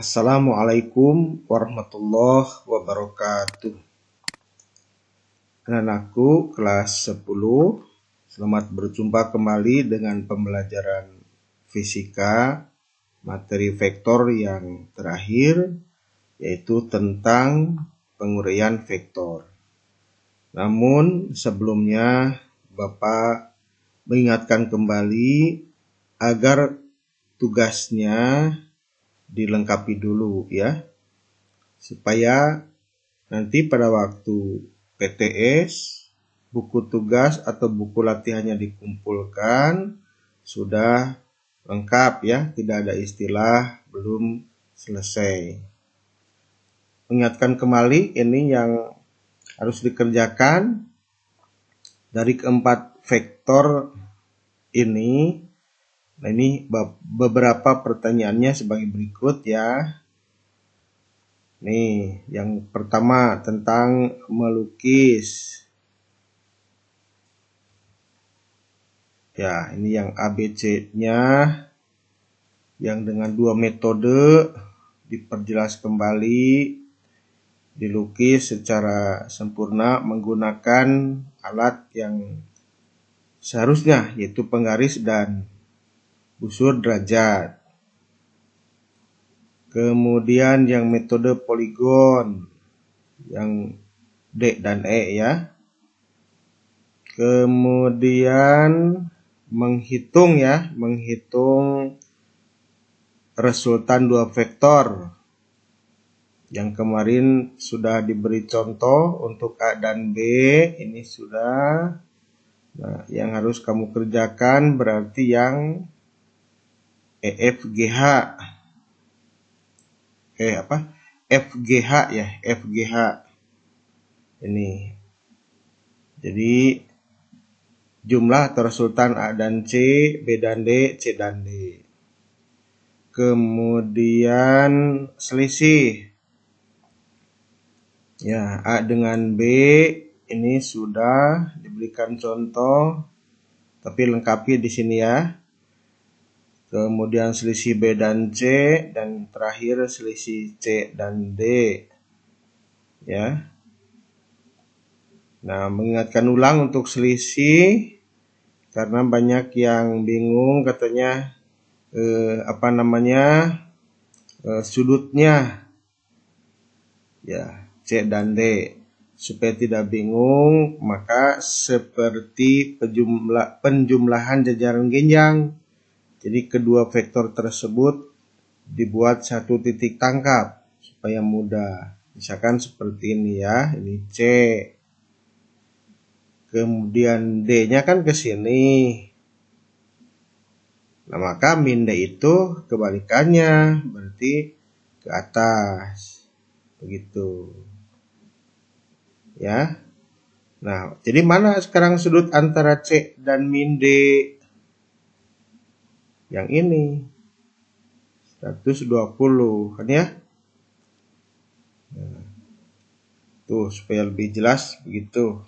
Assalamualaikum warahmatullahi wabarakatuh. Anak-anakku kelas 10, selamat berjumpa kembali dengan pembelajaran fisika materi vektor yang terakhir, yaitu tentang penguraian vektor. Namun sebelumnya Bapak mengingatkan kembali agar tugasnya dilengkapi dulu ya, supaya nanti pada waktu PTS buku tugas atau buku latihannya dikumpulkan sudah lengkap ya, tidak ada istilah belum selesai. Mengingatkan kembali ini yang harus dikerjakan dari keempat vektor ini. Nah, ini beberapa pertanyaannya sebagai berikut ya. Nih, yang pertama tentang melukis. Ya, ini yang ABC-nya yang dengan dua metode diperjelas kembali, dilukis secara sempurna menggunakan alat yang seharusnya, yaitu penggaris dan busur derajat. Kemudian yang metode poligon, yang D dan E ya. Kemudian menghitung resultan dua vektor. Yang kemarin sudah diberi contoh untuk A dan B, ini sudah. Nah, yang harus kamu kerjakan berarti yang EFGH. FGH ya, FGH. Ini. Jadi jumlah atau resultan A dan C, B dan D, C dan D. Kemudian selisih. Ya, A dengan B ini sudah diberikan contoh, tapi lengkapi di sini ya. Kemudian selisih B dan C, dan terakhir selisih C dan D. Ya. Nah, mengingatkan ulang untuk selisih karena banyak yang bingung katanya sudutnya ya C dan D. Supaya tidak bingung, maka seperti penjumlahan jajaran genjang. Jadi kedua vektor tersebut dibuat satu titik tangkap supaya mudah. Misalkan seperti ini ya, ini C. Kemudian D-nya kan ke sini. Nah, maka min D itu kebalikannya, berarti ke atas. Begitu. Ya. Nah, jadi mana sekarang sudut antara C dan min D? Yang ini. 120 kan ya? Nah, tuh supaya lebih jelas begitu.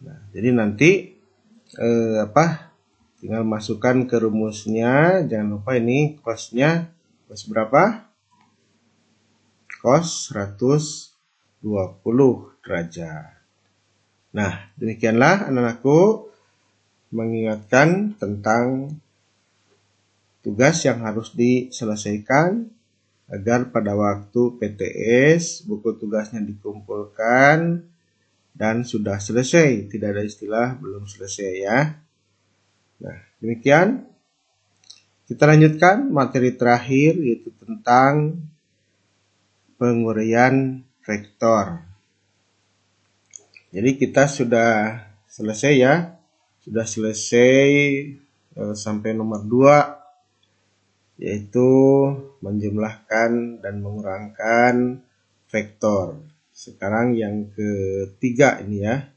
Nah, jadi nanti tinggal masukkan ke rumusnya. Jangan lupa ini cosnya cos berapa? Cos 120 derajat. Nah, demikianlah anak-anakku mengingatkan tentang tugas yang harus diselesaikan agar pada waktu PTS buku tugasnya dikumpulkan dan sudah selesai, tidak ada istilah belum selesai ya. Nah, demikian. Kita lanjutkan materi terakhir, yaitu tentang penguraian vektor. Jadi kita sudah selesai ya. Sudah selesai sampai nomor 2, yaitu menjumlahkan dan mengurangkan vektor. Sekarang yang ketiga ini ya.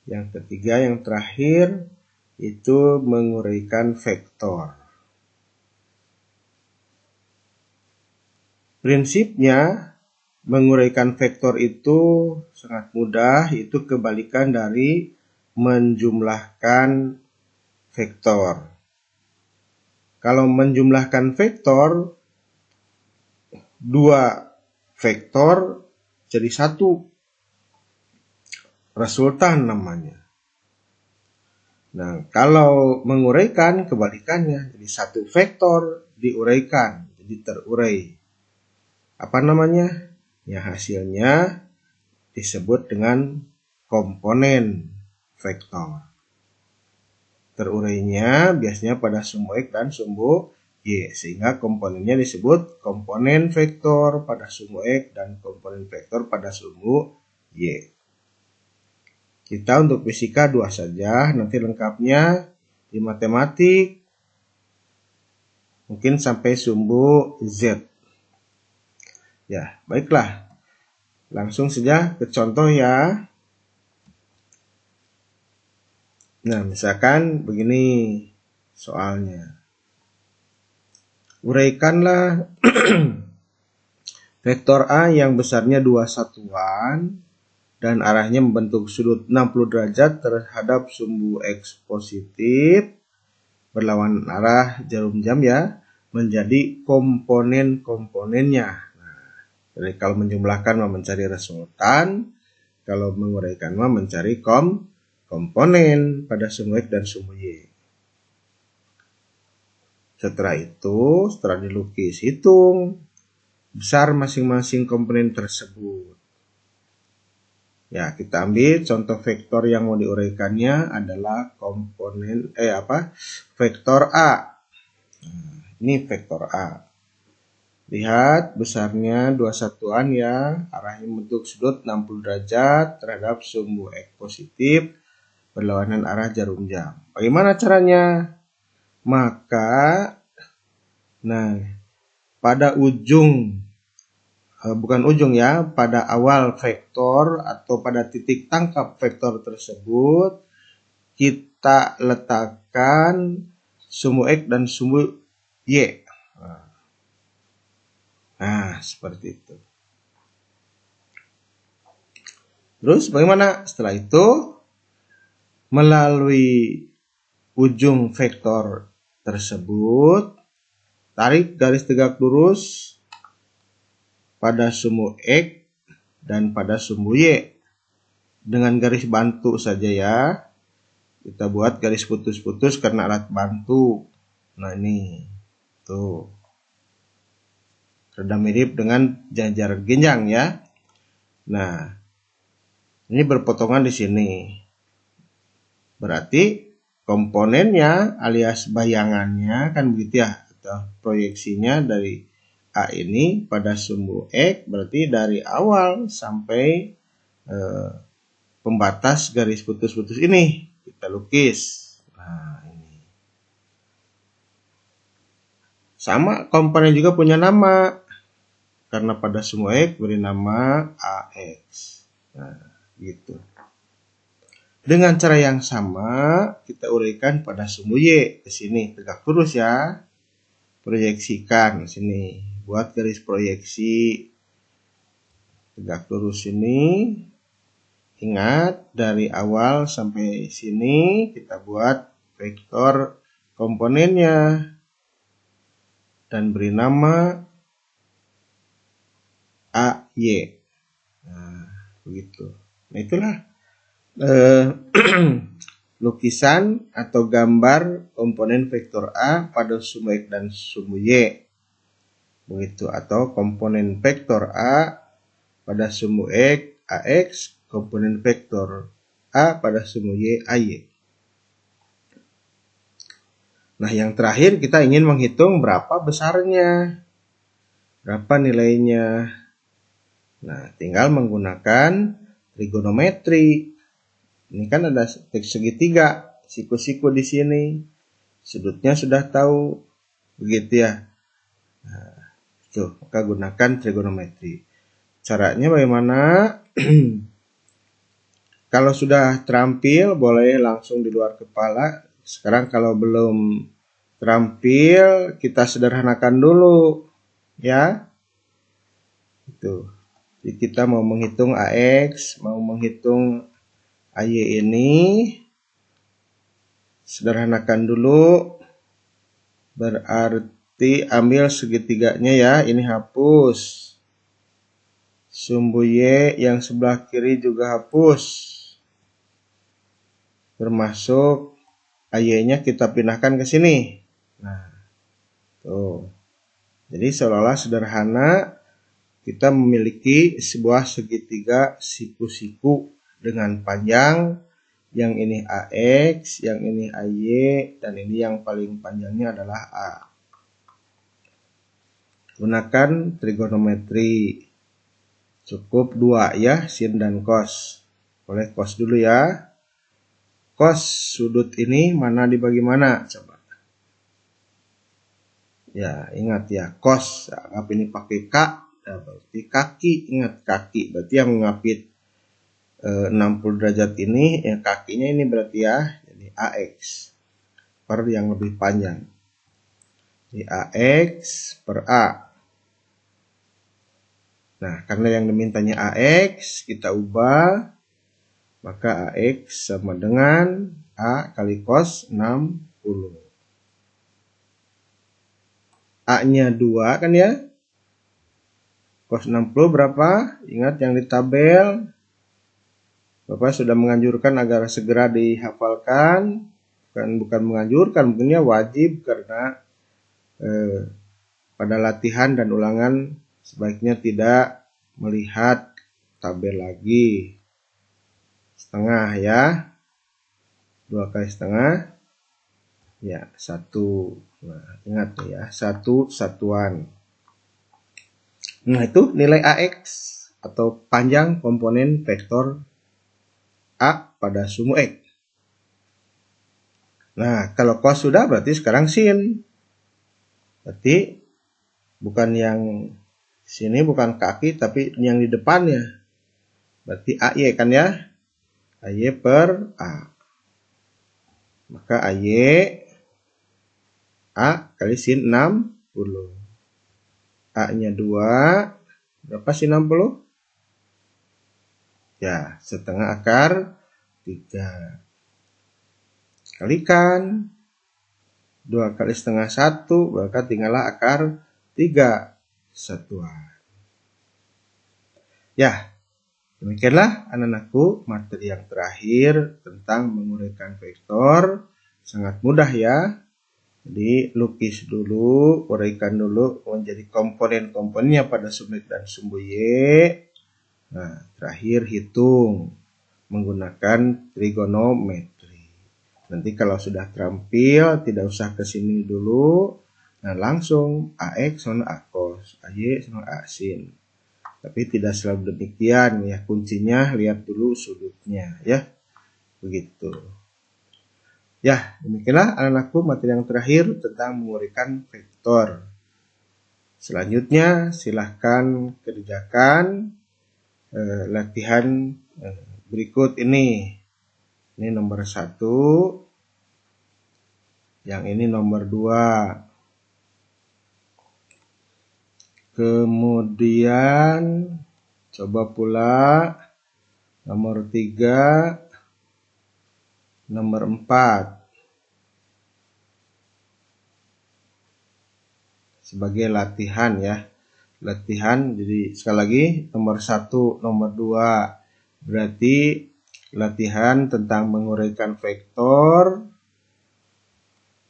Yang ketiga, yang terakhir, itu menguraikan vektor. Prinsipnya menguraikan vektor itu sangat mudah, itu kebalikan dari menjumlahkan vektor. Kalau menjumlahkan vektor, 2 vektor jadi 1 resultan namanya. Nah, kalau menguraikan kebalikannya, jadi 1 vektor diuraikan, jadi terurai. Apa namanya? Ya, hasilnya disebut dengan komponen vektor. Terurainya biasanya pada sumbu X dan sumbu Y, sehingga komponennya disebut komponen vektor pada sumbu X dan komponen vektor pada sumbu Y. Kita untuk fisika 2 saja, nanti lengkapnya di matematik mungkin sampai sumbu Z. Ya, baiklah. Langsung saja ke contoh ya. Nah, misalkan begini soalnya. Uraikanlah vektor A yang besarnya 2 satuan dan arahnya membentuk sudut 60 derajat terhadap sumbu X positif berlawanan arah jarum jam ya, menjadi komponen-komponennya. Nah, jadi kalau menjumlahkan mah mencari resultan, kalau menguraikan mah mencari komponen pada sumbu X dan sumbu Y. Setelah itu, setelah dilukis, hitung besar masing-masing komponen tersebut. Ya, kita ambil contoh vektor yang mau diuraikannya adalah vektor A. Nah, ini vektor A. Lihat besarnya 2 satuan ya, arahnya membentuk sudut 60 derajat terhadap sumbu X positif berlawanan arah jarum jam. Bagaimana caranya? Maka, pada pada awal vektor atau pada titik tangkap vektor tersebut, kita letakkan sumbu X dan sumbu Y. Nah, seperti itu. Terus bagaimana? Setelah itu, melalui ujung vektor tersebut, tarik garis tegak lurus pada sumbu X dan pada sumbu Y. Dengan garis bantu saja ya. Kita buat garis putus-putus karena alat bantu. Nah, ini. Tuh. Rada mirip dengan jajar genjang ya. Nah, ini berpotongan di sini. Berarti komponennya alias bayangannya kan begitu ya. Atau proyeksinya dari A ini pada sumbu X, berarti dari awal sampai pembatas garis putus-putus ini kita lukis. Nah, ini. Sama komponen juga punya nama. Karena pada sumbu X beri nama AX. Nah, gitu. Dengan cara yang sama, kita uraikan pada sumbu Y. Ke sini tegak lurus ya. Proyeksikan sini. Buat garis proyeksi tegak lurus ini. Ingat, dari awal sampai sini kita buat vektor komponennya dan beri nama AY. Nah, begitu. Nah, itulah lukisan atau gambar komponen vektor A pada sumbu X dan sumbu Y. Begitu, atau komponen vektor A pada sumbu X AX, komponen vektor A pada sumbu Y AY. Nah, yang terakhir kita ingin menghitung berapa besarnya, berapa nilainya. Nah, tinggal menggunakan trigonometri. Ini kan ada segitiga, siku-siku di sini. Sudutnya sudah tahu, begitu ya. Nah, tuh, maka gunakan trigonometri. Caranya bagaimana? Kalau sudah terampil, boleh langsung di luar kepala. Sekarang kalau belum terampil, kita sederhanakan dulu, ya. Itu. Jadi kita mau menghitung AX, mau menghitung AY ini, sederhanakan dulu. Berarti ambil segitiganya ya, ini hapus. Sumbu Y yang sebelah kiri juga hapus. Termasuk AY-nya kita pindahkan ke sini. Nah, tuh. Jadi seolah-olah sederhana kita memiliki sebuah segitiga siku-siku dengan panjang. Yang ini AX, yang ini AY, dan ini yang paling panjangnya adalah A. Gunakan trigonometri. Cukup 2 ya, sin dan cos. Boleh cos dulu ya. Cos sudut ini mana dibagi mana? Coba. Ya, ingat ya, cos. Anggap ini pakai K. Ya, berarti kaki. Ingat kaki. Berarti yang mengapit 60 derajat ini, ya kakinya ini berarti ya. Jadi AX. Per yang lebih panjang. Jadi AX per A. Nah, karena yang dimintanya AX, kita ubah. Maka AX sama dengan A kali cos 60. A-nya 2 kan ya. Cos 60 berapa? Ingat yang di tabel. Bapak sudah menganjurkan agar segera dihafalkan. Bukan menganjurkan, mungkinnya wajib karena pada latihan dan ulangan sebaiknya tidak melihat tabel lagi. Setengah ya, 2 kali setengah ya 1. Nah, ingat ya, 1 satuan. Nah, itu nilai AX atau panjang komponen vektor A pada sumbu X. Nah, kalau cos sudah berarti sekarang sin. Berarti bukan yang sini, bukan kaki, tapi yang di depannya. Berarti AY kan ya, AY per A. Maka AY A kali sin 60. A-nya 2. Berapa sin 60? Ya, setengah akar 3. Kalikan 2 kali setengah 1, maka tinggallah akar 3 satuan. Ya, demikianlah anak-anakku materi yang terakhir tentang menguraikan vektor. Sangat mudah ya. Jadi lukis dulu, uraikan dulu menjadi komponen-komponennya pada sumbu X dan sumbu Y. Nah, terakhir hitung menggunakan trigonometri. Nanti kalau sudah terampil, tidak usah ke sini dulu. Nah, langsung AX sama A cos, AY sama A sin. Tapi tidak selalu demikian ya, kuncinya lihat dulu sudutnya ya. Begitu. Ya, demikianlah anak-anakku materi yang terakhir tentang menguraikan vektor. Selanjutnya silahkan kerjakan latihan berikut ini. Ini nomor 1, yang ini nomor 2. Kemudian coba pula nomor 3, nomor 4. Sebagai latihan ya. Latihan, jadi sekali lagi nomor 1, nomor 2 berarti latihan tentang menguraikan vektor.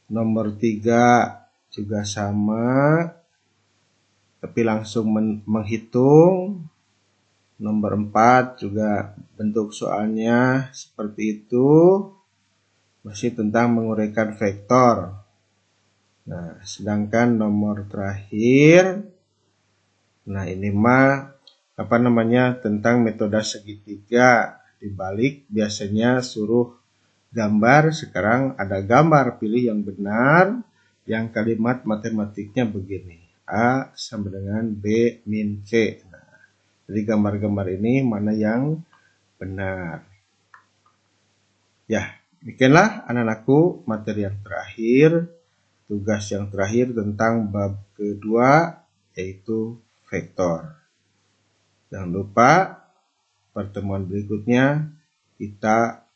Nomor 3 juga sama, tapi langsung menghitung. Nomor 4 juga bentuk soalnya seperti itu, masih tentang menguraikan vektor. Nah, sedangkan nomor terakhir, nah ini mah tentang metode segitiga. Dibalik biasanya suruh gambar, sekarang ada gambar, pilih yang benar. Yang kalimat matematiknya begini, A sama dengan B min C. Nah, jadi gambar-gambar ini mana yang benar. Ya, demikianlah anak-anakku materi yang terakhir, tugas yang terakhir tentang bab kedua, yaitu vektor. Jangan lupa pertemuan berikutnya kita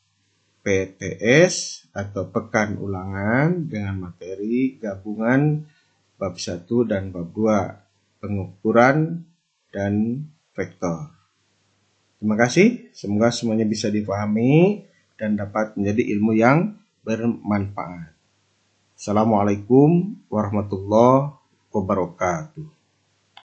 PTS atau pekan ulangan dengan materi gabungan bab 1 dan bab 2, pengukuran dan vektor. Terima kasih, semoga semuanya bisa dipahami dan dapat menjadi ilmu yang bermanfaat. Assalamualaikum warahmatullahi wabarakatuh.